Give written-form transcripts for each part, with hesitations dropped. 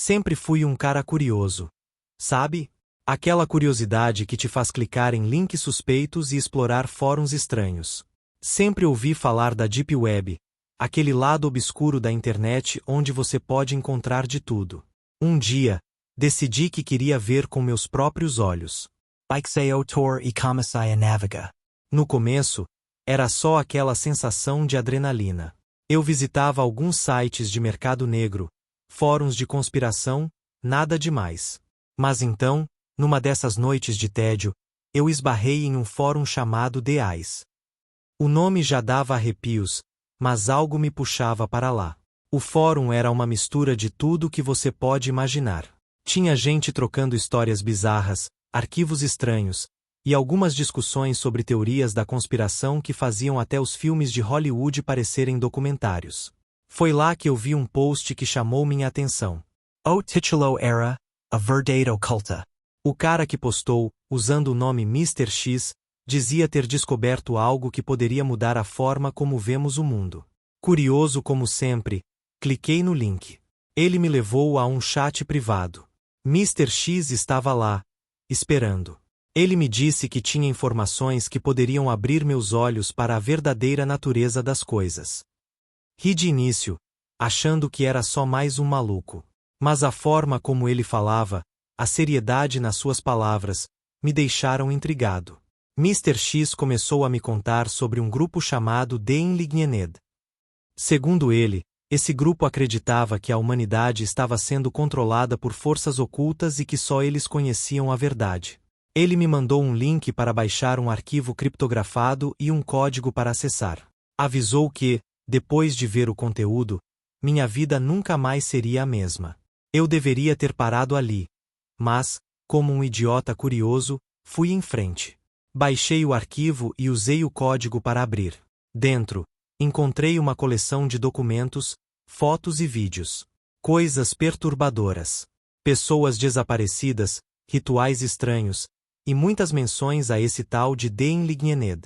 Sempre fui um cara curioso. Sabe? Aquela curiosidade que te faz clicar em links suspeitos e explorar fóruns estranhos. Sempre ouvi falar da Deep Web, aquele lado obscuro da internet onde você pode encontrar de tudo. Um dia, decidi que queria ver com meus próprios olhos. Tor e Kamasaya Naviga. No começo, era só aquela sensação de adrenalina. Eu visitava alguns sites de mercado negro, fóruns de conspiração, nada demais. Mas então, numa dessas noites de tédio, eu esbarrei em um fórum chamado The Eyes. O nome já dava arrepios, mas algo me puxava para lá. O fórum era uma mistura de tudo que você pode imaginar. Tinha gente trocando histórias bizarras, arquivos estranhos, e algumas discussões sobre teorias da conspiração que faziam até os filmes de Hollywood parecerem documentários. Foi lá que eu vi um post que chamou minha atenção. O titulo era A Verdade Oculta. O cara que postou, usando o nome Mr. X, dizia ter descoberto algo que poderia mudar a forma como vemos o mundo. Curioso como sempre, cliquei no link. Ele me levou a um chat privado. Mr. X estava lá, esperando. Ele me disse que tinha informações que poderiam abrir meus olhos para a verdadeira natureza das coisas. Ri de início, achando que era só mais um maluco. Mas a forma como ele falava, a seriedade nas suas palavras, me deixaram intrigado. Mr. X começou a me contar sobre um grupo chamado The Enlightened. Segundo ele, esse grupo acreditava que a humanidade estava sendo controlada por forças ocultas e que só eles conheciam a verdade. Ele me mandou um link para baixar um arquivo criptografado e um código para acessar. Avisou que, depois de ver o conteúdo, minha vida nunca mais seria a mesma. Eu deveria ter parado ali. Mas, como um idiota curioso, fui em frente. Baixei o arquivo e usei o código para abrir. Dentro, encontrei uma coleção de documentos, fotos e vídeos. Coisas perturbadoras. Pessoas desaparecidas, rituais estranhos, e muitas menções a esse tal de The Enlightened.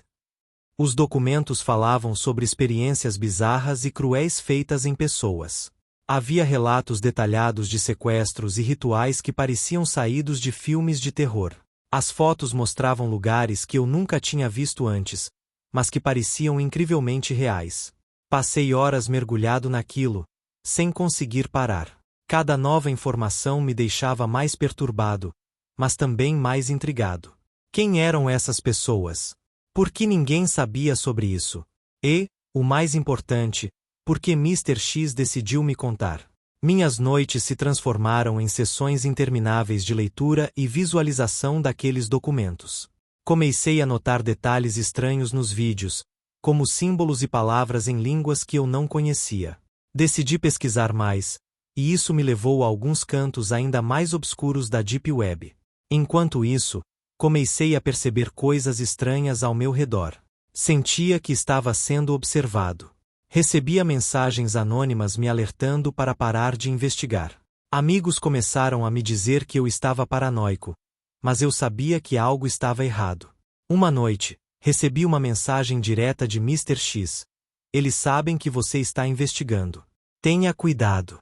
Os documentos falavam sobre experiências bizarras e cruéis feitas em pessoas. Havia relatos detalhados de sequestros e rituais que pareciam saídos de filmes de terror. As fotos mostravam lugares que eu nunca tinha visto antes, mas que pareciam incrivelmente reais. Passei horas mergulhado naquilo, sem conseguir parar. Cada nova informação me deixava mais perturbado, mas também mais intrigado. Quem eram essas pessoas? Por que ninguém sabia sobre isso? E, o mais importante, por que Mr. X decidiu me contar? Minhas noites se transformaram em sessões intermináveis de leitura e visualização daqueles documentos. Comecei a notar detalhes estranhos nos vídeos, como símbolos e palavras em línguas que eu não conhecia. Decidi pesquisar mais, e isso me levou a alguns cantos ainda mais obscuros da Deep Web. Enquanto isso, comecei a perceber coisas estranhas ao meu redor. Sentia que estava sendo observado. Recebia mensagens anônimas me alertando para parar de investigar. Amigos começaram a me dizer que eu estava paranoico, mas eu sabia que algo estava errado. Uma noite, recebi uma mensagem direta de Mr. X. Eles sabem que você está investigando. Tenha cuidado.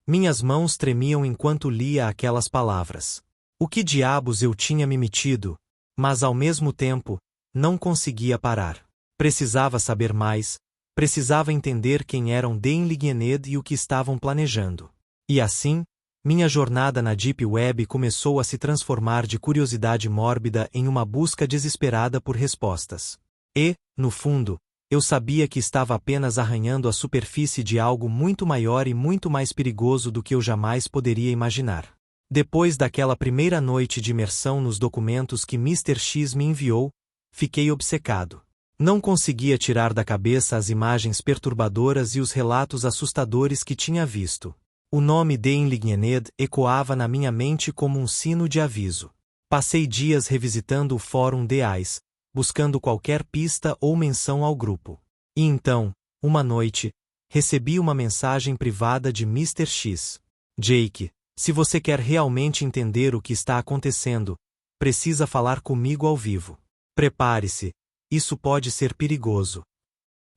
Minhas mãos tremiam enquanto lia aquelas palavras. O que diabos eu tinha me metido? Mas ao mesmo tempo, não conseguia parar. Precisava saber mais, precisava entender quem eram The Enlightened e o que estavam planejando. E assim, minha jornada na Deep Web começou a se transformar de curiosidade mórbida em uma busca desesperada por respostas. E, no fundo, eu sabia que estava apenas arranhando a superfície de algo muito maior e muito mais perigoso do que eu jamais poderia imaginar. Depois daquela primeira noite de imersão nos documentos que Mr. X me enviou, fiquei obcecado. Não conseguia tirar da cabeça as imagens perturbadoras e os relatos assustadores que tinha visto. O nome The Enlightened ecoava na minha mente como um sino de aviso. Passei dias revisitando o fórum The Eyes, buscando qualquer pista ou menção ao grupo. E então, uma noite, recebi uma mensagem privada de Mr. X. Jake, se você quer realmente entender o que está acontecendo, precisa falar comigo ao vivo. Prepare-se, isso pode ser perigoso.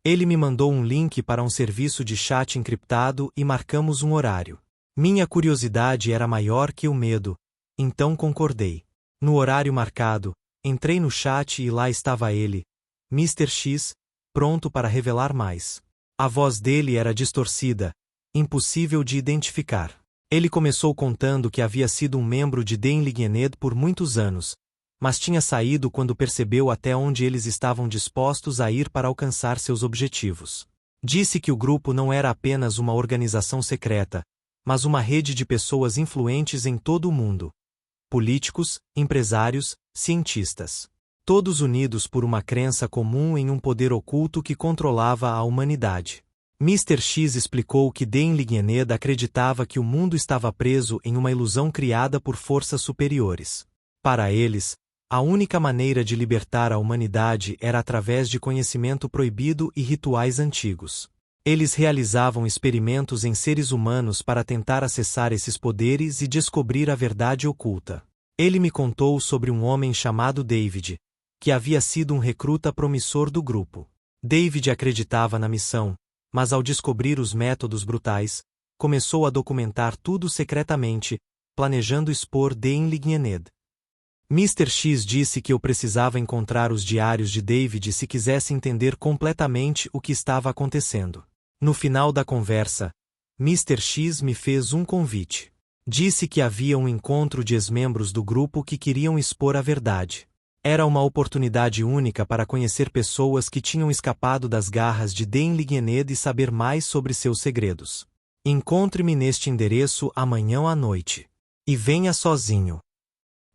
Ele me mandou um link para um serviço de chat encriptado e marcamos um horário. Minha curiosidade era maior que o medo, então concordei. No horário marcado, entrei no chat e lá estava ele, Mr. X, pronto para revelar mais. A voz dele era distorcida, impossível de identificar. Ele começou contando que havia sido um membro de Deinligned por muitos anos, mas tinha saído quando percebeu até onde eles estavam dispostos a ir para alcançar seus objetivos. Disse que o grupo não era apenas uma organização secreta, mas uma rede de pessoas influentes em todo o mundo. Políticos, empresários, cientistas. Todos unidos por uma crença comum em um poder oculto que controlava a humanidade. Mr. X explicou que Deinligned acreditava que o mundo estava preso em uma ilusão criada por forças superiores. Para eles, a única maneira de libertar a humanidade era através de conhecimento proibido e rituais antigos. Eles realizavam experimentos em seres humanos para tentar acessar esses poderes e descobrir a verdade oculta. Ele me contou sobre um homem chamado David, que havia sido um recruta promissor do grupo. David acreditava na missão, mas ao descobrir os métodos brutais, começou a documentar tudo secretamente, planejando expor Deinligned. Mr. X disse que eu precisava encontrar os diários de David se quisesse entender completamente o que estava acontecendo. No final da conversa, Mr. X me fez um convite. Disse que havia um encontro de ex-membros do grupo que queriam expor a verdade. Era uma oportunidade única para conhecer pessoas que tinham escapado das garras de Deinligned e saber mais sobre seus segredos. Encontre-me neste endereço amanhã à noite. E venha sozinho.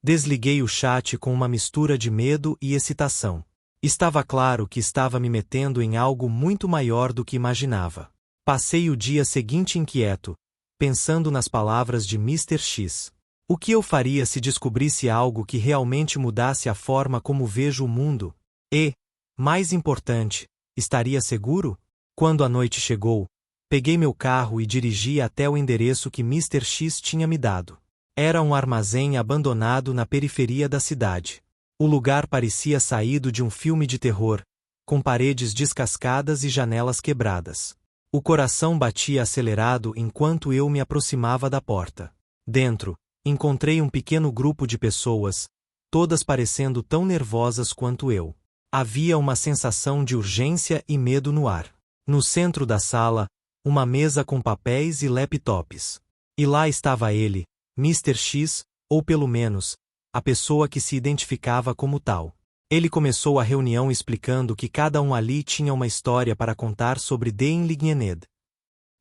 Desliguei o chat com uma mistura de medo e excitação. Estava claro que estava me metendo em algo muito maior do que imaginava. Passei o dia seguinte inquieto, pensando nas palavras de Mr. X. O que eu faria se descobrisse algo que realmente mudasse a forma como vejo o mundo? E, mais importante, estaria seguro? Quando a noite chegou, peguei meu carro e dirigi até o endereço que Mr. X tinha me dado. Era um armazém abandonado na periferia da cidade. O lugar parecia saído de um filme de terror, com paredes descascadas e janelas quebradas. O coração batia acelerado enquanto eu me aproximava da porta. Dentro, encontrei um pequeno grupo de pessoas, todas parecendo tão nervosas quanto eu. Havia uma sensação de urgência e medo no ar. No centro da sala, uma mesa com papéis e laptops. E lá estava ele, Mr. X, ou pelo menos, a pessoa que se identificava como tal. Ele começou a reunião explicando que cada um ali tinha uma história para contar sobre Deinligned.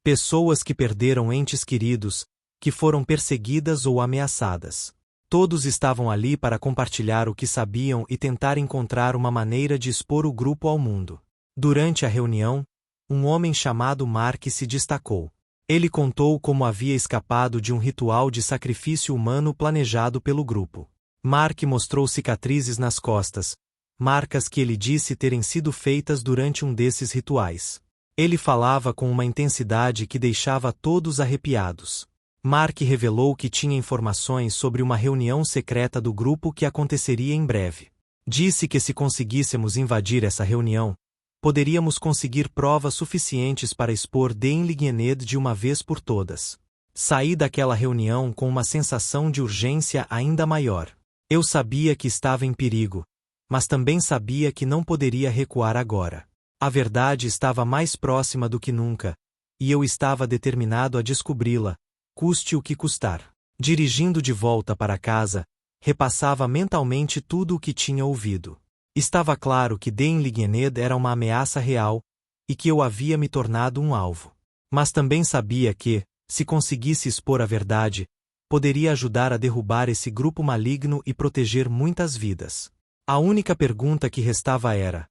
Pessoas que perderam entes queridos, que foram perseguidas ou ameaçadas. Todos estavam ali para compartilhar o que sabiam e tentar encontrar uma maneira de expor o grupo ao mundo. Durante a reunião, um homem chamado Mark se destacou. Ele contou como havia escapado de um ritual de sacrifício humano planejado pelo grupo. Mark mostrou cicatrizes nas costas, marcas que ele disse terem sido feitas durante um desses rituais. Ele falava com uma intensidade que deixava todos arrepiados. Mark revelou que tinha informações sobre uma reunião secreta do grupo que aconteceria em breve. Disse que se conseguíssemos invadir essa reunião, poderíamos conseguir provas suficientes para expor Deinligned de uma vez por todas. Saí daquela reunião com uma sensação de urgência ainda maior. Eu sabia que estava em perigo, mas também sabia que não poderia recuar agora. A verdade estava mais próxima do que nunca, e eu estava determinado a descobri-la, custe o que custar. Dirigindo de volta para casa, repassava mentalmente tudo o que tinha ouvido. Estava claro que Deinligned era uma ameaça real, e que eu havia me tornado um alvo. Mas também sabia que, se conseguisse expor a verdade, poderia ajudar a derrubar esse grupo maligno e proteger muitas vidas. A única pergunta que restava era: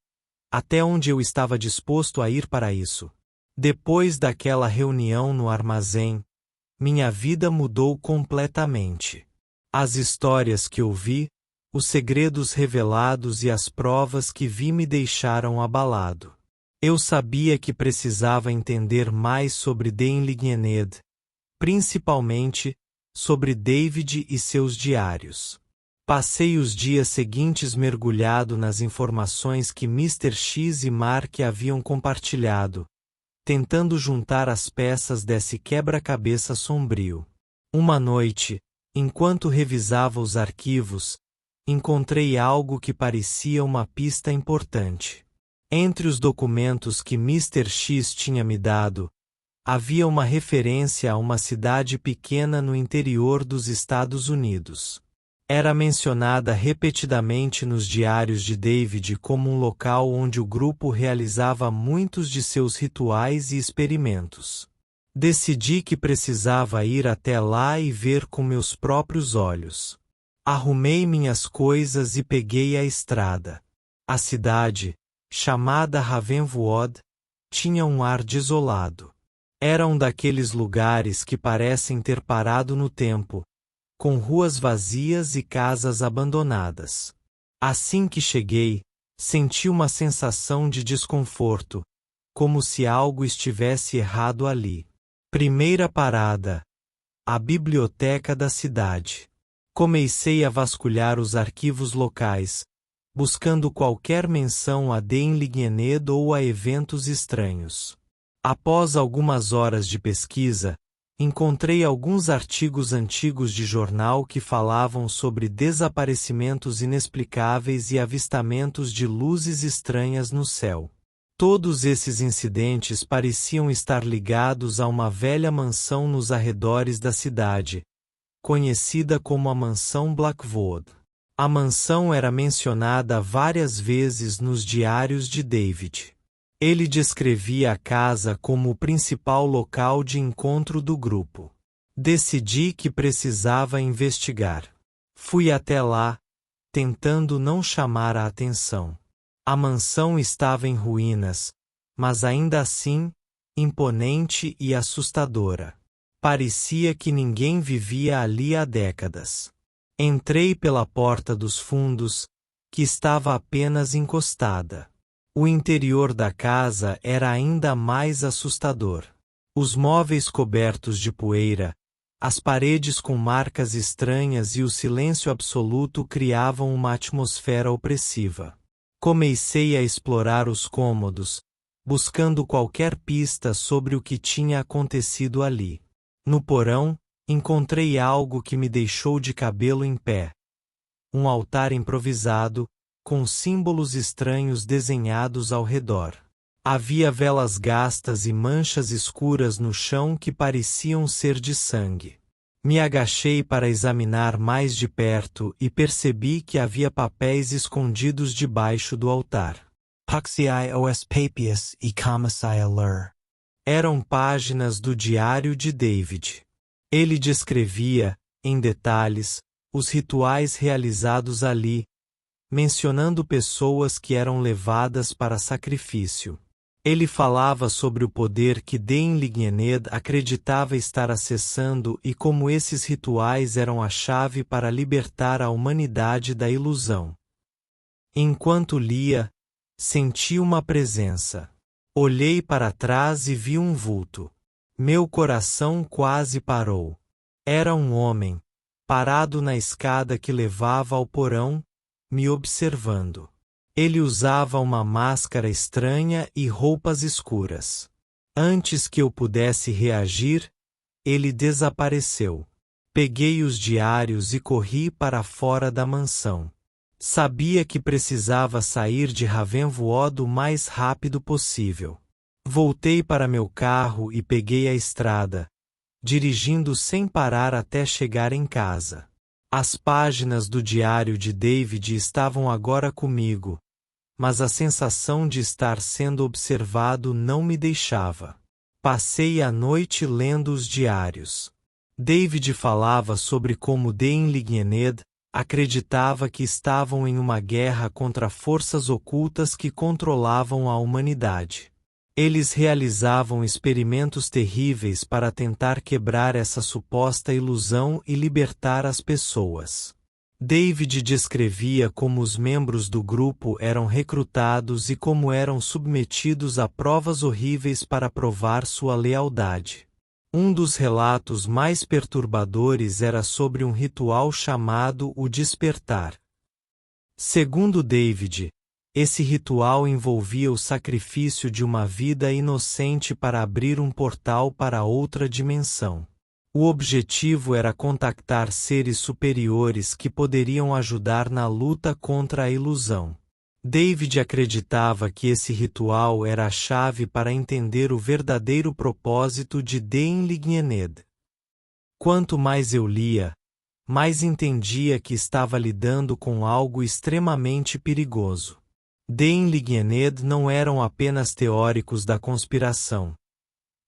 até onde eu estava disposto a ir para isso? Depois daquela reunião no armazém, minha vida mudou completamente. As histórias que ouvi, os segredos revelados e as provas que vi me deixaram abalado. Eu sabia que precisava entender mais sobre Deinligned, principalmente sobre David e seus diários. Passei os dias seguintes mergulhado nas informações que Mr. X e Mark haviam compartilhado, tentando juntar as peças desse quebra-cabeça sombrio. Uma noite, enquanto revisava os arquivos, encontrei algo que parecia uma pista importante. Entre os documentos que Mr. X tinha me dado, havia uma referência a uma cidade pequena no interior dos Estados Unidos. Era mencionada repetidamente nos diários de David como um local onde o grupo realizava muitos de seus rituais e experimentos. Decidi que precisava ir até lá e ver com meus próprios olhos. Arrumei minhas coisas e peguei a estrada. A cidade, chamada Ravenwood, tinha um ar desolado. Era um daqueles lugares que parecem ter parado no tempo, com ruas vazias e casas abandonadas. Assim que cheguei, senti uma sensação de desconforto, como se algo estivesse errado ali. Primeira parada: a biblioteca da cidade. Comecei a vasculhar os arquivos locais, buscando qualquer menção a Dean Ligneed ou a eventos estranhos. Após algumas horas de pesquisa, encontrei alguns artigos antigos de jornal que falavam sobre desaparecimentos inexplicáveis e avistamentos de luzes estranhas no céu. Todos esses incidentes pareciam estar ligados a uma velha mansão nos arredores da cidade, conhecida como a Mansão Blackwood. A mansão era mencionada várias vezes nos diários de David. Ele descrevia a casa como o principal local de encontro do grupo. Decidi que precisava investigar. Fui até lá, tentando não chamar a atenção. A mansão estava em ruínas, mas ainda assim, imponente e assustadora. Parecia que ninguém vivia ali há décadas. Entrei pela porta dos fundos, que estava apenas encostada. O interior da casa era ainda mais assustador. Os móveis cobertos de poeira, as paredes com marcas estranhas e o silêncio absoluto criavam uma atmosfera opressiva. Comecei a explorar os cômodos, buscando qualquer pista sobre o que tinha acontecido ali. No porão, encontrei algo que me deixou de cabelo em pé. Um altar improvisado, com símbolos estranhos desenhados ao redor. Havia velas gastas e manchas escuras no chão que pareciam ser de sangue. Me agachei para examinar mais de perto e percebi que havia papéis escondidos debaixo do altar. Puxiai os papias e commissai lur. Eram páginas do diário de David. Ele descrevia, em detalhes, os rituais realizados ali, mencionando pessoas que eram levadas para sacrifício. Ele falava sobre o poder que Dean Ligneed acreditava estar acessando e como esses rituais eram a chave para libertar a humanidade da ilusão. Enquanto lia, senti uma presença. Olhei para trás e vi um vulto. Meu coração quase parou. Era um homem, parado na escada que levava ao porão, me observando. Ele usava uma máscara estranha e roupas escuras. Antes que eu pudesse reagir, ele desapareceu. Peguei os diários e corri para fora da mansão. Sabia que precisava sair de Ravenwood o mais rápido possível. Voltei para meu carro e peguei a estrada, dirigindo sem parar até chegar em casa. As páginas do diário de David estavam agora comigo, mas a sensação de estar sendo observado não me deixava. Passei a noite lendo os diários. David falava sobre como Dean Ligneed acreditava que estavam em uma guerra contra forças ocultas que controlavam a humanidade. Eles realizavam experimentos terríveis para tentar quebrar essa suposta ilusão e libertar as pessoas. David descrevia como os membros do grupo eram recrutados e como eram submetidos a provas horríveis para provar sua lealdade. Um dos relatos mais perturbadores era sobre um ritual chamado o Despertar. Segundo David, Esse ritual envolvia o sacrifício de uma vida inocente para abrir um portal para outra dimensão. O objetivo era contactar seres superiores que poderiam ajudar na luta contra a ilusão. David acreditava que esse ritual era a chave para entender o verdadeiro propósito de Dain Lignened. Quanto mais eu lia, mais entendia que estava lidando com algo extremamente perigoso. Dain Lignened não eram apenas teóricos da conspiração.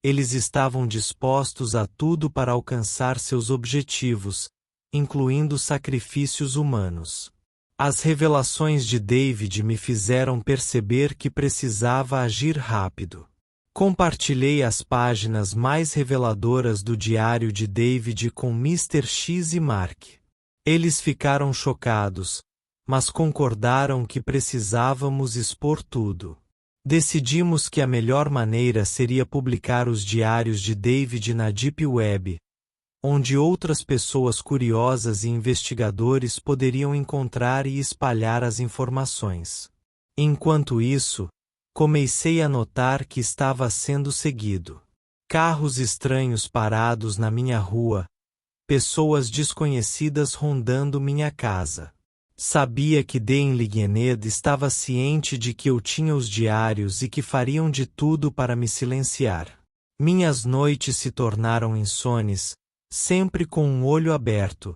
Eles estavam dispostos a tudo para alcançar seus objetivos, incluindo sacrifícios humanos. As revelações de David me fizeram perceber que precisava agir rápido. Compartilhei as páginas mais reveladoras do diário de David com Mr. X e Mark. Eles ficaram chocados, mas concordaram que precisávamos expor tudo. Decidimos que a melhor maneira seria publicar os diários de David na Deep Web, onde outras pessoas curiosas e investigadores poderiam encontrar e espalhar as informações. Enquanto isso, comecei a notar que estava sendo seguido. Carros estranhos parados na minha rua, pessoas desconhecidas rondando minha casa. Sabia que Dain Lignened estava ciente de que eu tinha os diários e que fariam de tudo para me silenciar. Minhas noites se tornaram insones, sempre com um olho aberto,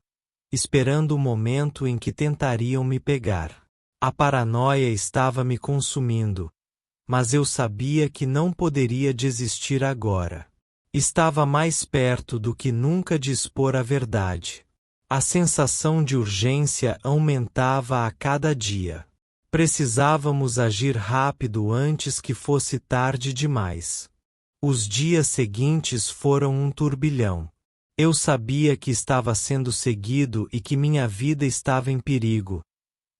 esperando o momento em que tentariam me pegar. A paranoia estava me consumindo, mas eu sabia que não poderia desistir agora. Estava mais perto do que nunca de expor a verdade. A sensação de urgência aumentava a cada dia. Precisávamos agir rápido antes que fosse tarde demais. Os dias seguintes foram um turbilhão. Eu sabia que estava sendo seguido e que minha vida estava em perigo,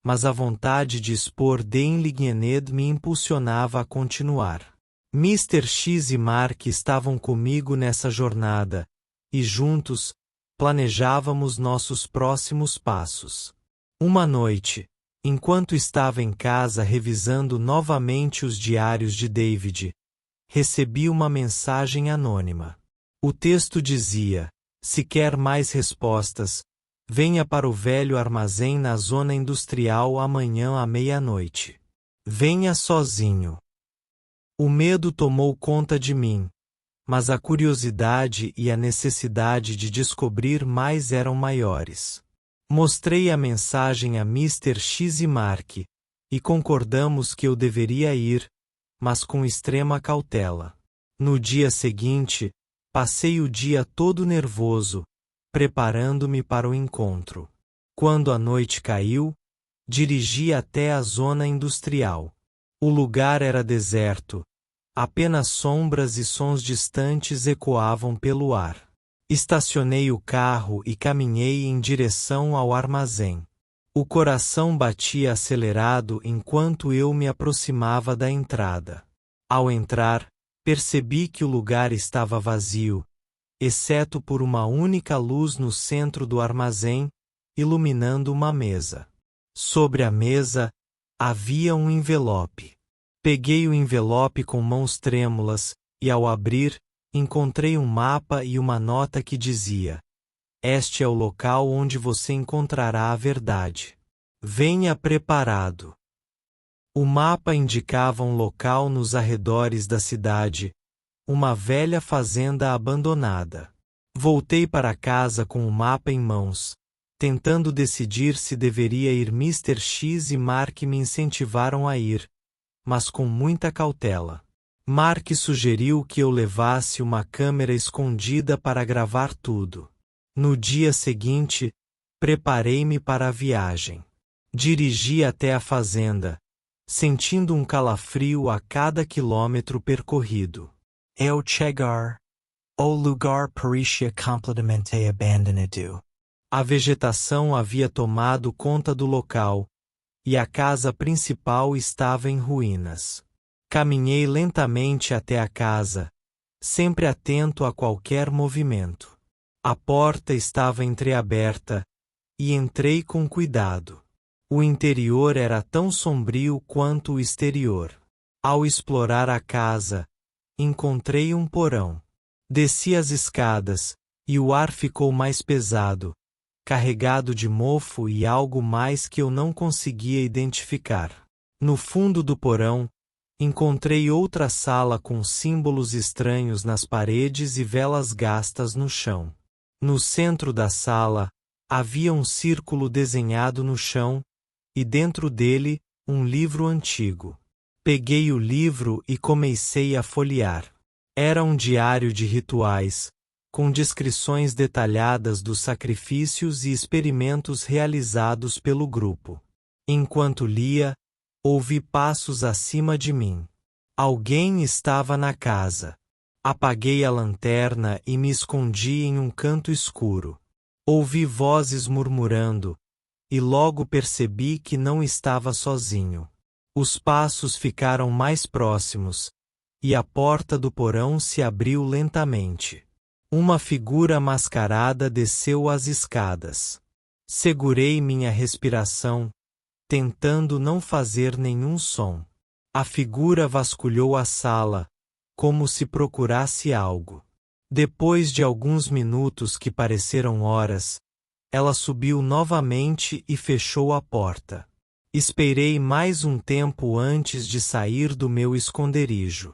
mas a vontade de expor Dain Lignened me impulsionava a continuar. Mr. X e Mark estavam comigo nessa jornada, e juntos, planejávamos nossos próximos passos. Uma noite, enquanto estava em casa revisando novamente os diários de David, recebi uma mensagem anônima. O texto dizia: se quer mais respostas, venha para o velho armazém na zona industrial amanhã à meia-noite. Venha sozinho. O medo tomou conta de mim, mas a curiosidade e a necessidade de descobrir mais eram maiores. Mostrei a mensagem a Mr. X e Mark, e concordamos que eu deveria ir, mas com extrema cautela. No dia seguinte, passei o dia todo nervoso, preparando-me para o encontro. Quando a noite caiu, dirigi até a zona industrial. O lugar era deserto. Apenas sombras e sons distantes ecoavam pelo ar. Estacionei o carro e caminhei em direção ao armazém. O coração batia acelerado enquanto eu me aproximava da entrada. Ao entrar, percebi que o lugar estava vazio, exceto por uma única luz no centro do armazém, iluminando uma mesa. Sobre a mesa, havia um envelope. Peguei o envelope com mãos trêmulas, e ao abrir, encontrei um mapa e uma nota que dizia: este é o local onde você encontrará a verdade. Venha preparado. O mapa indicava um local nos arredores da cidade, uma velha fazenda abandonada. Voltei para casa com o mapa em mãos, tentando decidir se deveria ir. Mr. X e Mark me incentivaram a ir, mas com muita cautela. Mark sugeriu que eu levasse uma câmera escondida para gravar tudo. No dia seguinte, preparei-me para a viagem. Dirigi até a fazenda, sentindo um calafrio a cada quilômetro percorrido. Ao chegar ao lugar parecia completamente abandonado. A vegetação havia tomado conta do local, e a casa principal estava em ruínas. Caminhei lentamente até a casa, sempre atento a qualquer movimento. A porta estava entreaberta, e entrei com cuidado. O interior era tão sombrio quanto o exterior. Ao explorar a casa, encontrei um porão. Desci as escadas, e o ar ficou mais pesado, carregado de mofo e algo mais que eu não conseguia identificar. No fundo do porão, encontrei outra sala com símbolos estranhos nas paredes e velas gastas no chão. No centro da sala, havia um círculo desenhado no chão, e dentro dele, um livro antigo. Peguei o livro e comecei a folhear. Era um diário de rituais, com descrições detalhadas dos sacrifícios e experimentos realizados pelo grupo. Enquanto lia, ouvi passos acima de mim. Alguém estava na casa. Apaguei a lanterna e me escondi em um canto escuro. Ouvi vozes murmurando, e logo percebi que não estava sozinho. Os passos ficaram mais próximos, e a porta do porão se abriu lentamente. Uma figura mascarada desceu as escadas. Segurei minha respiração, tentando não fazer nenhum som. A figura vasculhou a sala, como se procurasse algo. Depois de alguns minutos que pareceram horas, ela subiu novamente e fechou a porta. Esperei mais um tempo antes de sair do meu esconderijo.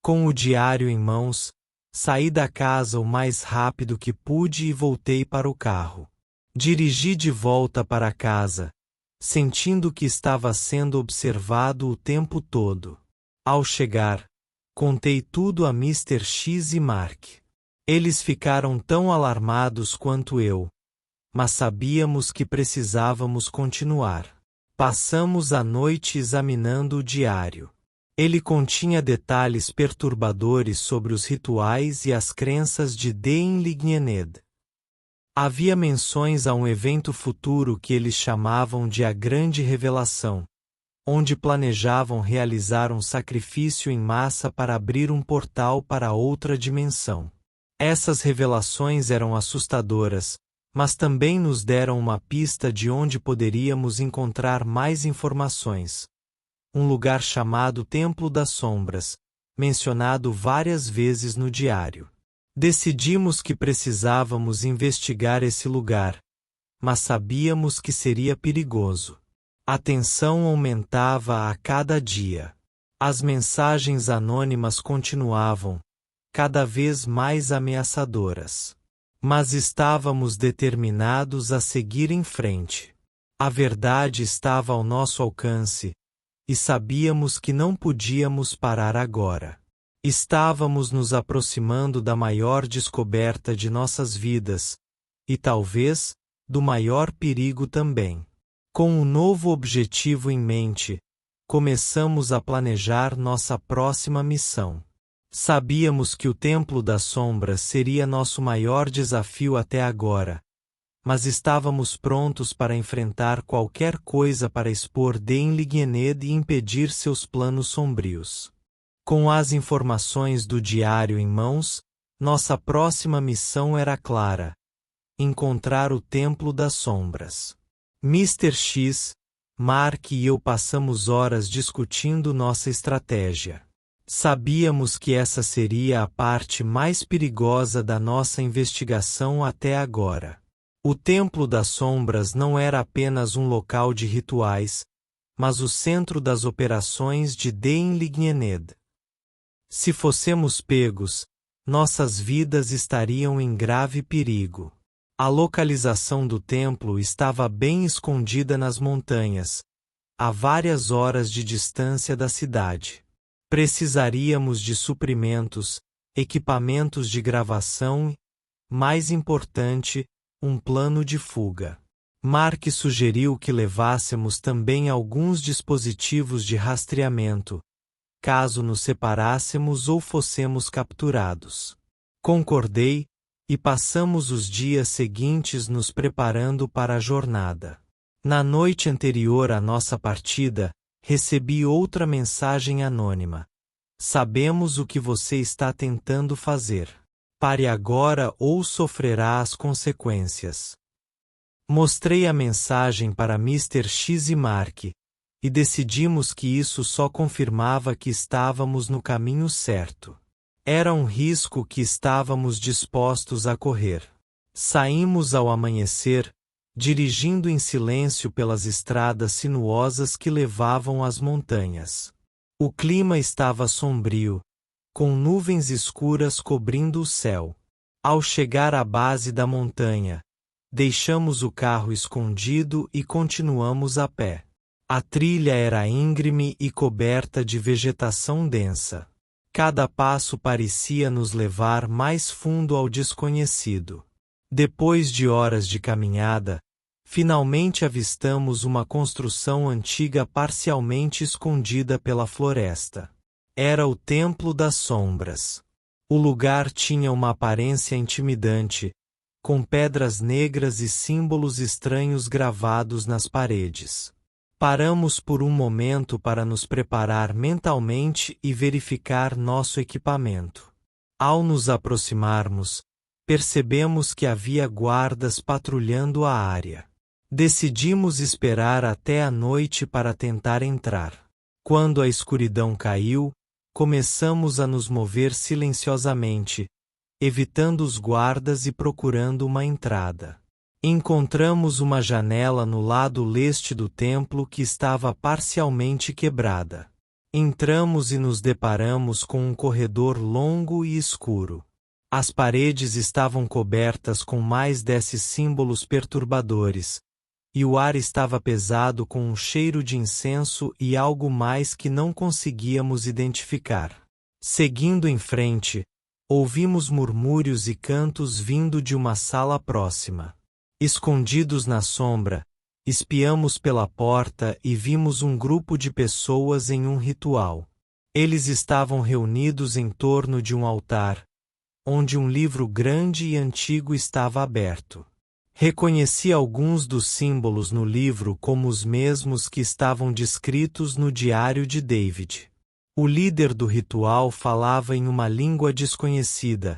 Com o diário em mãos, saí da casa o mais rápido que pude e voltei para o carro. Dirigi de volta para casa, sentindo que estava sendo observado o tempo todo. Ao chegar, contei tudo a Mr. X e Mark. Eles ficaram tão alarmados quanto eu, mas sabíamos que precisávamos continuar. Passamos a noite examinando o diário. Ele continha detalhes perturbadores sobre os rituais e as crenças de Deinlignened. Havia menções a um evento futuro que eles chamavam de a Grande Revelação, onde planejavam realizar um sacrifício em massa para abrir um portal para outra dimensão. Essas revelações eram assustadoras, mas também nos deram uma pista de onde poderíamos encontrar mais informações. Um lugar chamado Templo das Sombras, mencionado várias vezes no diário. Decidimos que precisávamos investigar esse lugar, mas sabíamos que seria perigoso. A tensão aumentava a cada dia. As mensagens anônimas continuavam, cada vez mais ameaçadoras. Mas estávamos determinados a seguir em frente. A verdade estava ao nosso alcance, e sabíamos que não podíamos parar agora. Estávamos nos aproximando da maior descoberta de nossas vidas, e talvez, do maior perigo também. Com um novo objetivo em mente, começamos a planejar nossa próxima missão. Sabíamos que o Templo das Sombras seria nosso maior desafio até agora, mas estávamos prontos para enfrentar qualquer coisa para expor Deinlignened e impedir seus planos sombrios. Com as informações do diário em mãos, nossa próxima missão era clara: encontrar o Templo das Sombras. Mr. X, Mark e eu passamos horas discutindo nossa estratégia. Sabíamos que essa seria a parte mais perigosa da nossa investigação até agora. O Templo das Sombras não era apenas um local de rituais, mas o centro das operações de Deinlignened. Se fossemos pegos, nossas vidas estariam em grave perigo. A localização do templo estava bem escondida nas montanhas, a várias horas de distância da cidade. Precisaríamos de suprimentos, equipamentos de gravação e, mais importante, um plano de fuga. Mark sugeriu que levássemos também alguns dispositivos de rastreamento, caso nos separássemos ou fossemos capturados. Concordei, e passamos os dias seguintes nos preparando para a jornada. Na noite anterior à nossa partida, recebi outra mensagem anônima. Sabemos o que você está tentando fazer. Pare agora ou sofrerá as consequências. Mostrei a mensagem para Mr. X e Mark, e decidimos que isso só confirmava que estávamos no caminho certo. Era um risco que estávamos dispostos a correr. Saímos ao amanhecer, dirigindo em silêncio pelas estradas sinuosas que levavam às montanhas. O clima estava sombrio, com nuvens escuras cobrindo o céu. Ao chegar à base da montanha, deixamos o carro escondido e continuamos a pé. A trilha era íngreme e coberta de vegetação densa. Cada passo parecia nos levar mais fundo ao desconhecido. Depois de horas de caminhada, finalmente avistamos uma construção antiga parcialmente escondida pela floresta. Era o Templo das Sombras. O lugar tinha uma aparência intimidante, com pedras negras e símbolos estranhos gravados nas paredes. Paramos por um momento para nos preparar mentalmente e verificar nosso equipamento. Ao nos aproximarmos, percebemos que havia guardas patrulhando a área. Decidimos esperar até a noite para tentar entrar. Quando a escuridão caiu, começamos a nos mover silenciosamente, evitando os guardas e procurando uma entrada. Encontramos uma janela no lado leste do templo que estava parcialmente quebrada. Entramos e nos deparamos com um corredor longo e escuro. As paredes estavam cobertas com mais desses símbolos perturbadores, e o ar estava pesado com um cheiro de incenso e algo mais que não conseguíamos identificar. Seguindo em frente, ouvimos murmúrios e cantos vindo de uma sala próxima. Escondidos na sombra, espiamos pela porta e vimos um grupo de pessoas em um ritual. Eles estavam reunidos em torno de um altar, onde um livro grande e antigo estava aberto. Reconheci alguns dos símbolos no livro como os mesmos que estavam descritos no diário de David. O líder do ritual falava em uma língua desconhecida,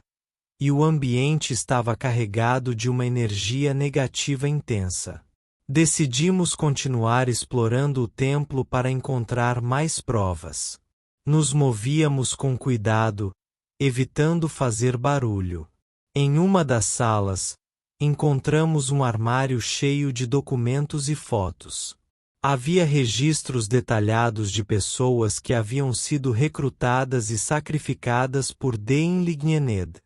e o ambiente estava carregado de uma energia negativa intensa. Decidimos continuar explorando o templo para encontrar mais provas. Nos movíamos com cuidado, evitando fazer barulho. Em uma das salas, encontramos um armário cheio de documentos e fotos. Havia registros detalhados de pessoas que haviam sido recrutadas e sacrificadas por Dain Lignened.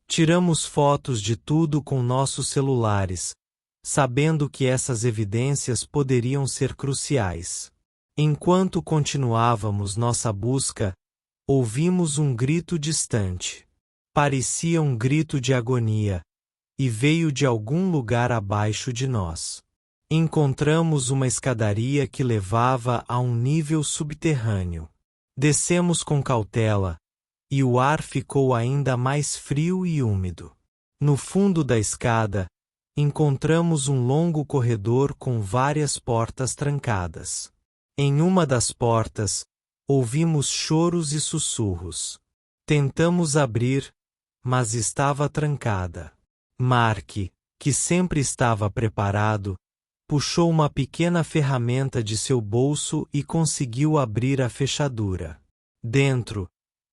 Tiramos fotos de tudo com nossos celulares, sabendo que essas evidências poderiam ser cruciais. Enquanto continuávamos nossa busca, ouvimos um grito distante. Parecia um grito de agonia, e veio de algum lugar abaixo de nós. Encontramos uma escadaria que levava a um nível subterrâneo. Descemos com cautela, e o ar ficou ainda mais frio e úmido. No fundo da escada, encontramos um longo corredor com várias portas trancadas. Em uma das portas, ouvimos choros e sussurros. Tentamos abrir, mas estava trancada. Mark, que sempre estava preparado, puxou uma pequena ferramenta de seu bolso e conseguiu abrir a fechadura. Dentro,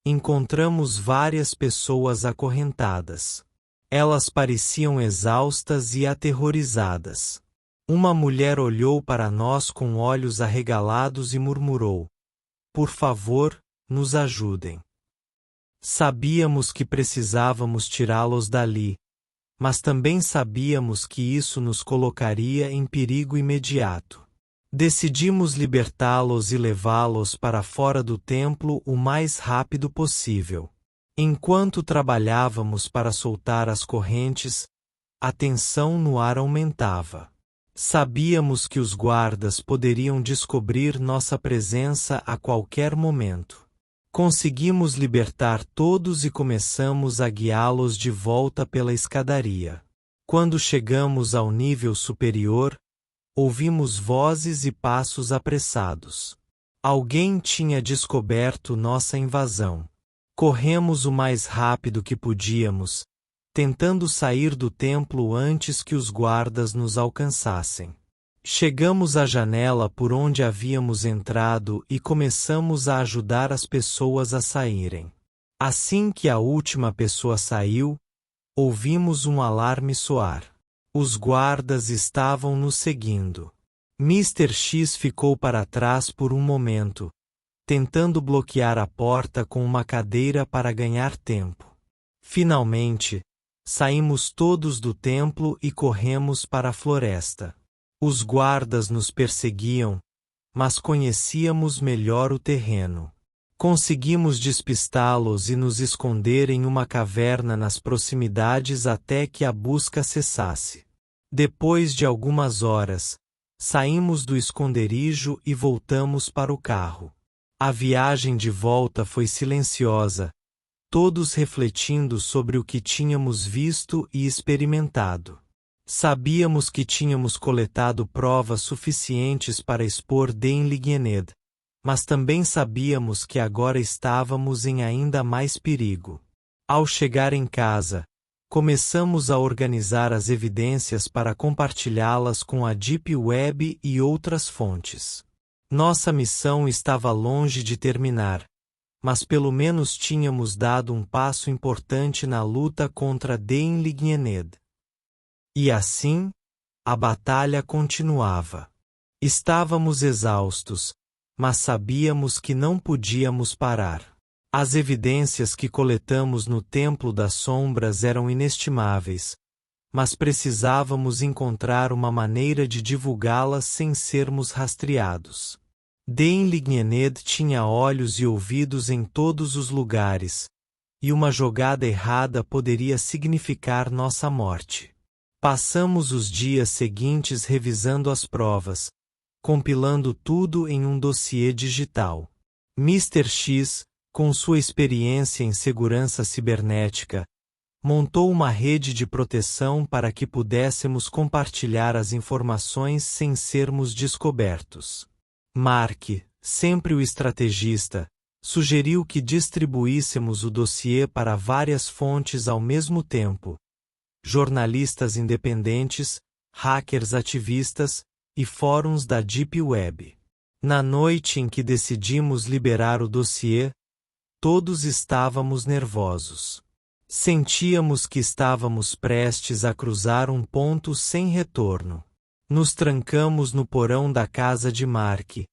encontramos várias pessoas acorrentadas. Elas pareciam exaustas e aterrorizadas. Uma mulher olhou para nós com olhos arregalados e murmurou: "Por favor, nos ajudem." Sabíamos que precisávamos tirá-los dali, mas também sabíamos que isso nos colocaria em perigo imediato. Decidimos libertá-los e levá-los para fora do templo o mais rápido possível. Enquanto trabalhávamos para soltar as correntes, a tensão no ar aumentava. Sabíamos que os guardas poderiam descobrir nossa presença a qualquer momento. Conseguimos libertar todos e começamos a guiá-los de volta pela escadaria. Quando chegamos ao nível superior, ouvimos vozes e passos apressados. Alguém tinha descoberto nossa invasão. Corremos o mais rápido que podíamos, tentando sair do templo antes que os guardas nos alcançassem. Chegamos à janela por onde havíamos entrado e começamos a ajudar as pessoas a saírem. Assim que a última pessoa saiu, ouvimos um alarme soar. Os guardas estavam nos seguindo. Mr. X ficou para trás por um momento, tentando bloquear a porta com uma cadeira para ganhar tempo. Finalmente, saímos todos do templo e corremos para a floresta. Os guardas nos perseguiam, mas conhecíamos melhor o terreno. Conseguimos despistá-los e nos esconder em uma caverna nas proximidades até que a busca cessasse. Depois de algumas horas, saímos do esconderijo e voltamos para o carro. A viagem de volta foi silenciosa, todos refletindo sobre o que tínhamos visto e experimentado. Sabíamos que tínhamos coletado provas suficientes para expor Deinligned, mas também sabíamos que agora estávamos em ainda mais perigo. Ao chegar em casa, começamos a organizar as evidências para compartilhá-las com a Deep Web e outras fontes. Nossa missão estava longe de terminar, mas pelo menos tínhamos dado um passo importante na luta contra Deinligned. E assim, a batalha continuava. Estávamos exaustos, mas sabíamos que não podíamos parar. As evidências que coletamos no Templo das Sombras eram inestimáveis, mas precisávamos encontrar uma maneira de divulgá-las sem sermos rastreados. Deinligned tinha olhos e ouvidos em todos os lugares, e uma jogada errada poderia significar nossa morte. Passamos os dias seguintes revisando as provas, compilando tudo em um dossiê digital. Mr. X, com sua experiência em segurança cibernética, montou uma rede de proteção para que pudéssemos compartilhar as informações sem sermos descobertos. Mark, sempre o estrategista, sugeriu que distribuíssemos o dossiê para várias fontes ao mesmo tempo: jornalistas independentes, hackers ativistas e fóruns da Deep Web. Na noite em que decidimos liberar o dossiê, todos estávamos nervosos. Sentíamos que estávamos prestes a cruzar um ponto sem retorno. Nos trancamos no porão da casa de Mark,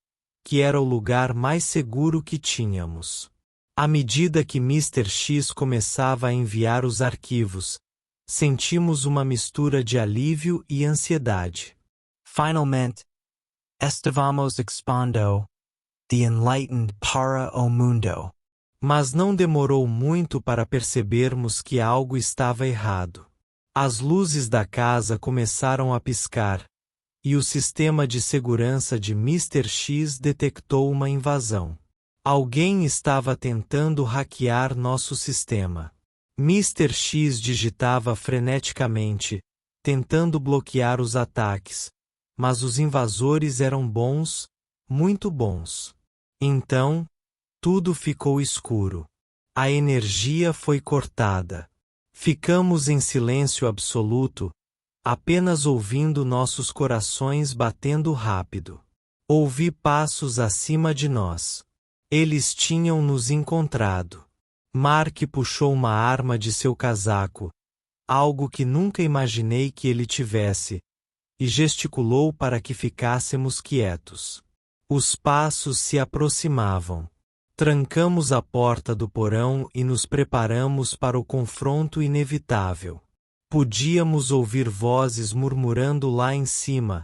que era o lugar mais seguro que tínhamos. À medida que Mr. X começava a enviar os arquivos, sentimos uma mistura de alívio e ansiedade. Finalmente, estivamos expondo the enlightened para o mundo. Mas não demorou muito para percebermos que algo estava errado. As luzes da casa começaram a piscar, e o sistema de segurança de Mr. X detectou uma invasão. Alguém estava tentando hackear nosso sistema. Mr. X digitava freneticamente, tentando bloquear os ataques, mas os invasores eram bons, muito bons. Então, tudo ficou escuro. A energia foi cortada. Ficamos em silêncio absoluto, apenas ouvindo nossos corações batendo rápido. Ouvi passos acima de nós. Eles tinham nos encontrado. Mark puxou uma arma de seu casaco, algo que nunca imaginei que ele tivesse, e gesticulou para que ficássemos quietos. Os passos se aproximavam. Trancamos a porta do porão e nos preparamos para o confronto inevitável. Podíamos ouvir vozes murmurando lá em cima,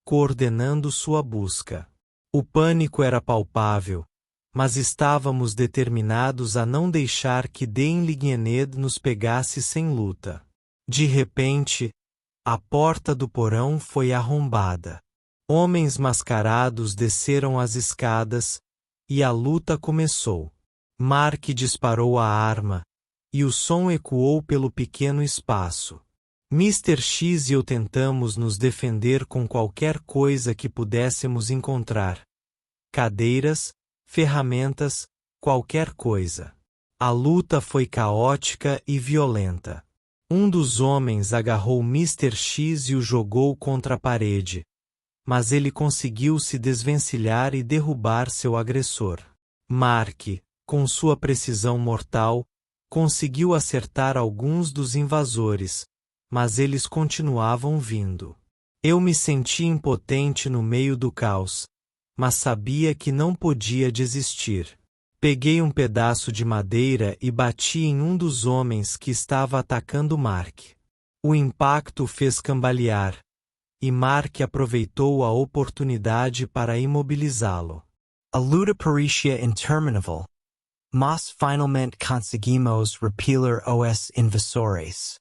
coordenando sua busca. O pânico era palpável, mas estávamos determinados a não deixar que Deinligned nos pegasse sem luta. De repente, a porta do porão foi arrombada. Homens mascarados desceram as escadas, e a luta começou. Mark disparou a arma, e o som ecoou pelo pequeno espaço. Mr. X e eu tentamos nos defender com qualquer coisa que pudéssemos encontrar. Cadeiras, ferramentas, qualquer coisa. A luta foi caótica e violenta. Um dos homens agarrou Mr. X e o jogou contra a parede, mas ele conseguiu se desvencilhar e derrubar seu agressor. Mark, com sua precisão mortal, conseguiu acertar alguns dos invasores, mas eles continuavam vindo. Eu me senti impotente no meio do caos, mas sabia que não podia desistir. Peguei um pedaço de madeira e bati em um dos homens que estava atacando Mark. O impacto o fez cambalear, e Mark aproveitou a oportunidade para imobilizá-lo. A luta pericia interminável. Mas finalmente conseguimos repelir os invasores.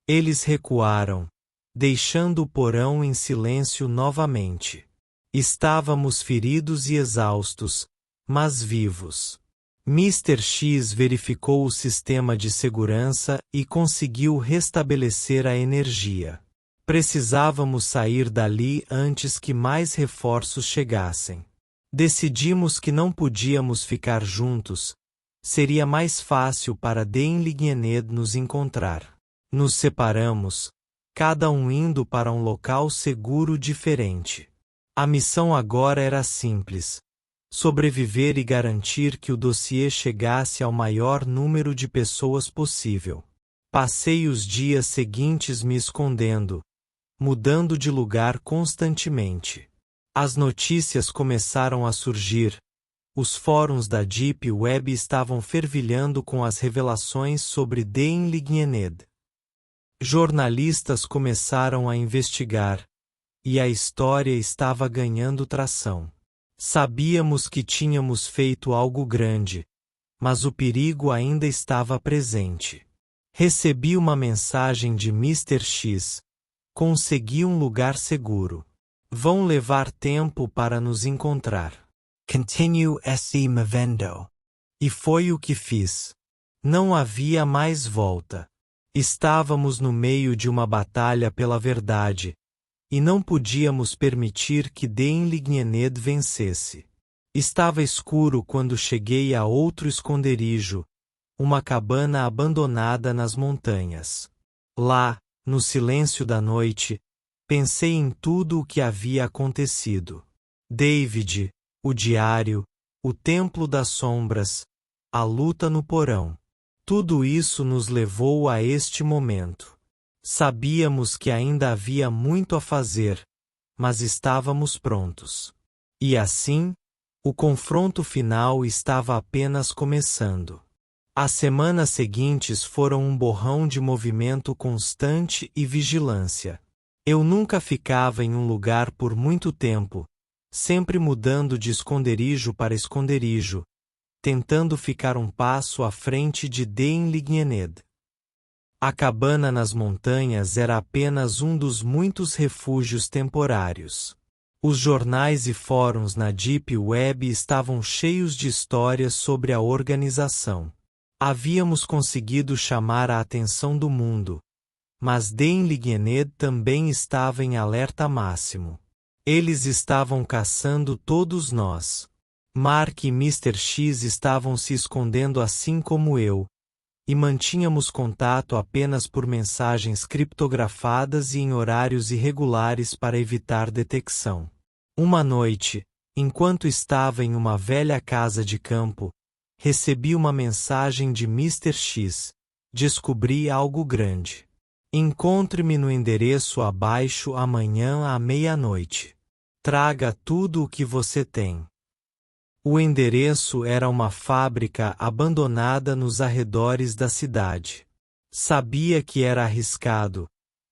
Eles recuaram, deixando o porão em silêncio novamente. Estávamos feridos e exaustos, mas vivos. Mr. X verificou o sistema de segurança e conseguiu restabelecer a energia. Precisávamos sair dali antes que mais reforços chegassem. Decidimos que não podíamos ficar juntos. Seria mais fácil para Deinlignened nos encontrar. Nos separamos, cada um indo para um local seguro diferente. A missão agora era simples: sobreviver e garantir que o dossiê chegasse ao maior número de pessoas possível. Passei os dias seguintes me escondendo, mudando de lugar constantemente. As notícias começaram a surgir. Os fóruns da Deep Web estavam fervilhando com as revelações sobre Deinlignened. Jornalistas começaram a investigar, e a história estava ganhando tração. Sabíamos que tínhamos feito algo grande, mas o perigo ainda estava presente. Recebi uma mensagem de Mr. X. Consegui um lugar seguro. Vão levar tempo para nos encontrar. Continue se movendo. E foi o que fiz. Não havia mais volta. Estávamos no meio de uma batalha pela verdade, e não podíamos permitir que Deinlignened vencesse. Estava escuro quando cheguei a outro esconderijo, uma cabana abandonada nas montanhas. Lá, no silêncio da noite, pensei em tudo o que havia acontecido. David, o diário, o Templo das Sombras, a luta no porão. Tudo isso nos levou a este momento. Sabíamos que ainda havia muito a fazer, mas estávamos prontos. E assim, o confronto final estava apenas começando. As semanas seguintes foram um borrão de movimento constante e vigilância. Eu nunca ficava em um lugar por muito tempo, sempre mudando de esconderijo para esconderijo, tentando ficar um passo à frente de Deinlignened. A cabana nas montanhas era apenas um dos muitos refúgios temporários. Os jornais e fóruns na Deep Web estavam cheios de histórias sobre a organização. Havíamos conseguido chamar a atenção do mundo, mas Deinlignened também estava em alerta máximo. Eles estavam caçando todos nós. Mark e Mr. X estavam se escondendo assim como eu, e mantínhamos contato apenas por mensagens criptografadas e em horários irregulares para evitar detecção. Uma noite, enquanto estava em uma velha casa de campo, recebi uma mensagem de Mr. X. Descobri algo grande. Encontre-me no endereço abaixo amanhã à meia-noite. Traga tudo o que você tem. O endereço era uma fábrica abandonada nos arredores da cidade. Sabia que era arriscado,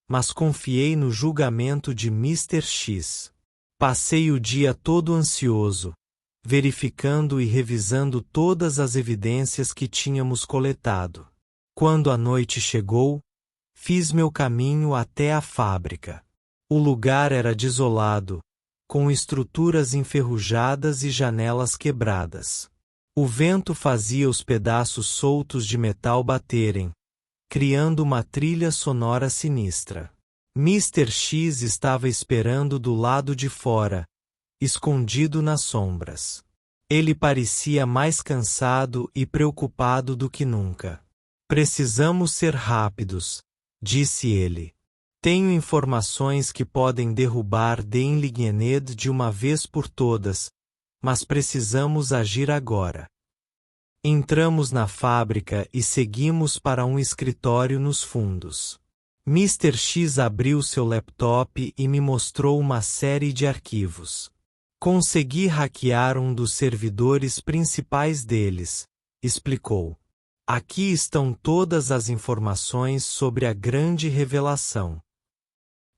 mas confiei no julgamento de Mr. X. Passei o dia todo ansioso, verificando e revisando todas as evidências que tínhamos coletado. Quando a noite chegou, fiz meu caminho até a fábrica. O lugar era desolado, com estruturas enferrujadas e janelas quebradas. O vento fazia os pedaços soltos de metal baterem, criando uma trilha sonora sinistra. Mr. X estava esperando do lado de fora, escondido nas sombras. Ele parecia mais cansado e preocupado do que nunca. Precisamos ser rápidos, disse ele. Tenho informações que podem derrubar Deinlignead de uma vez por todas, mas precisamos agir agora. Entramos na fábrica e seguimos para um escritório nos fundos. Mr. X abriu seu laptop e me mostrou uma série de arquivos. Consegui hackear um dos servidores principais deles, explicou. Aqui estão todas as informações sobre a grande revelação.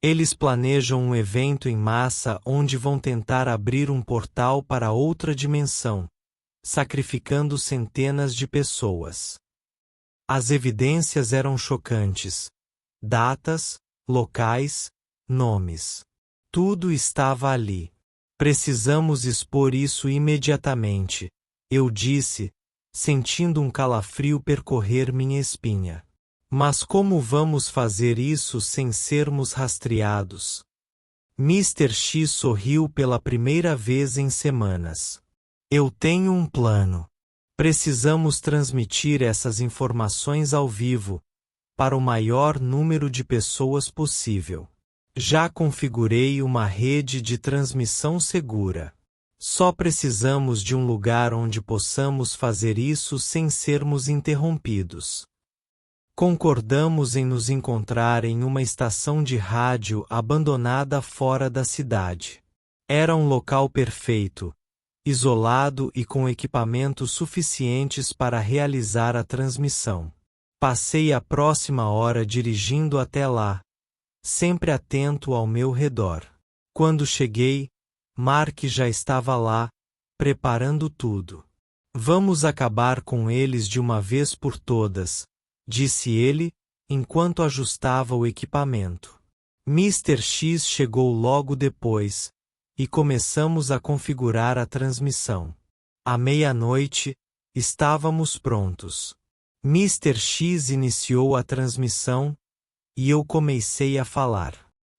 Eles planejam um evento em massa onde vão tentar abrir um portal para outra dimensão, sacrificando centenas de pessoas. As evidências eram chocantes. Datas, locais, nomes. Tudo estava ali. Precisamos expor isso imediatamente, eu disse, sentindo um calafrio percorrer minha espinha. Mas como vamos fazer isso sem sermos rastreados? Mr. X sorriu pela primeira vez em semanas. Eu tenho um plano. Precisamos transmitir essas informações ao vivo, para o maior número de pessoas possível. Já configurei uma rede de transmissão segura. Só precisamos de um lugar onde possamos fazer isso sem sermos interrompidos. Concordamos em nos encontrar em uma estação de rádio abandonada fora da cidade. Era um local perfeito, isolado e com equipamentos suficientes para realizar a transmissão. Passei a próxima hora dirigindo até lá, sempre atento ao meu redor. Quando cheguei, Mark já estava lá, preparando tudo. Vamos acabar com eles de uma vez por todas, disse ele, enquanto ajustava o equipamento. Mr. X chegou logo depois, e começamos a configurar a transmissão. À meia-noite, estávamos prontos. Mr. X iniciou a transmissão, e eu comecei a falar.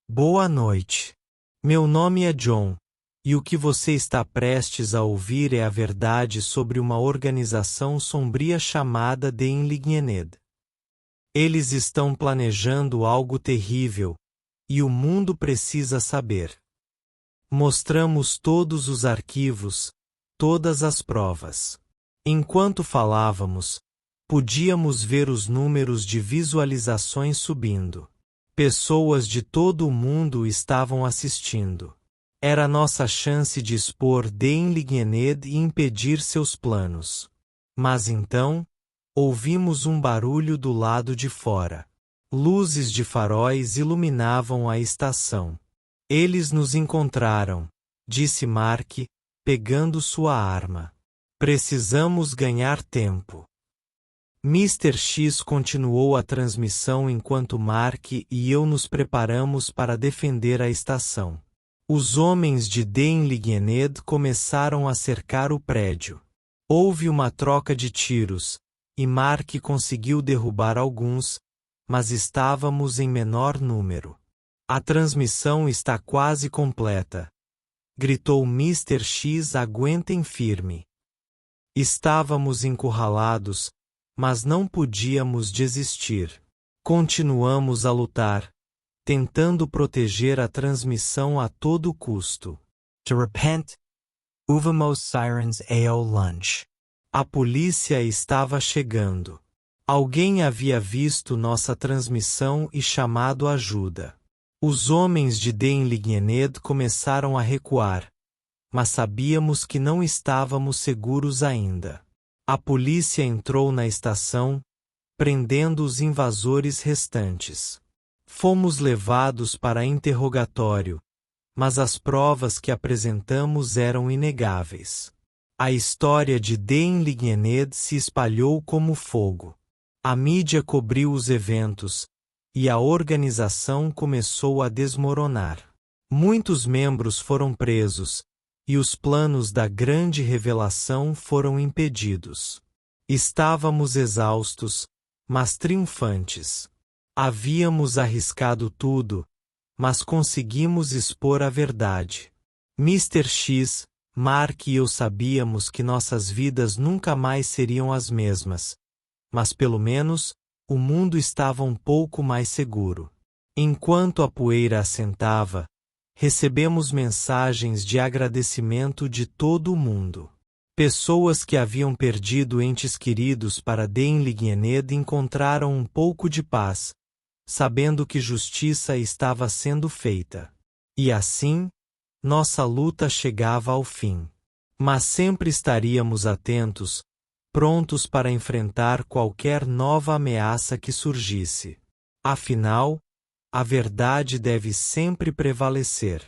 Boa noite. Meu nome é John, e o que você está prestes a ouvir é a verdade sobre uma organização sombria chamada Deinlignead. Eles estão planejando algo terrível, e o mundo precisa saber. Mostramos todos os arquivos, todas as provas. Enquanto falávamos, podíamos ver os números de visualizações subindo. Pessoas de todo o mundo estavam assistindo. Era nossa chance de expor Deinlignead e impedir seus planos. Mas então, ouvimos um barulho do lado de fora. Luzes de faróis iluminavam a estação. Eles nos encontraram, disse Mark, pegando sua arma. Precisamos ganhar tempo. Mr. X continuou a transmissão enquanto Mark e eu nos preparamos para defender a estação. Os homens de Deinlignead começaram a cercar o prédio. Houve uma troca de tiros, e Mark conseguiu derrubar alguns, mas estávamos em menor número. A transmissão está quase completa, gritou Mr. X. Aguentem firme. Estávamos encurralados, mas não podíamos desistir. Continuamos a lutar, tentando proteger a transmissão a todo custo. To repent, uvamos sirens ao lunch. A polícia estava chegando. Alguém havia visto nossa transmissão e chamado ajuda. Os homens de Deinlignead começaram a recuar, mas sabíamos que não estávamos seguros ainda. A polícia entrou na estação, prendendo os invasores restantes. Fomos levados para interrogatório, mas as provas que apresentamos eram inegáveis. A história de Deinlignead se espalhou como fogo. A mídia cobriu os eventos, e a organização começou a desmoronar. Muitos membros foram presos, e os planos da grande revelação foram impedidos. Estávamos exaustos, mas triunfantes. Havíamos arriscado tudo, mas conseguimos expor a verdade. Mr. X, Mark e eu sabíamos que nossas vidas nunca mais seriam as mesmas, mas pelo menos, o mundo estava um pouco mais seguro. Enquanto a poeira assentava, recebemos mensagens de agradecimento de todo o mundo. Pessoas que haviam perdido entes queridos para Deinlignened encontraram um pouco de paz, sabendo que justiça estava sendo feita. E assim, nossa luta chegava ao fim. Mas sempre estaríamos atentos, prontos para enfrentar qualquer nova ameaça que surgisse. Afinal, a verdade deve sempre prevalecer.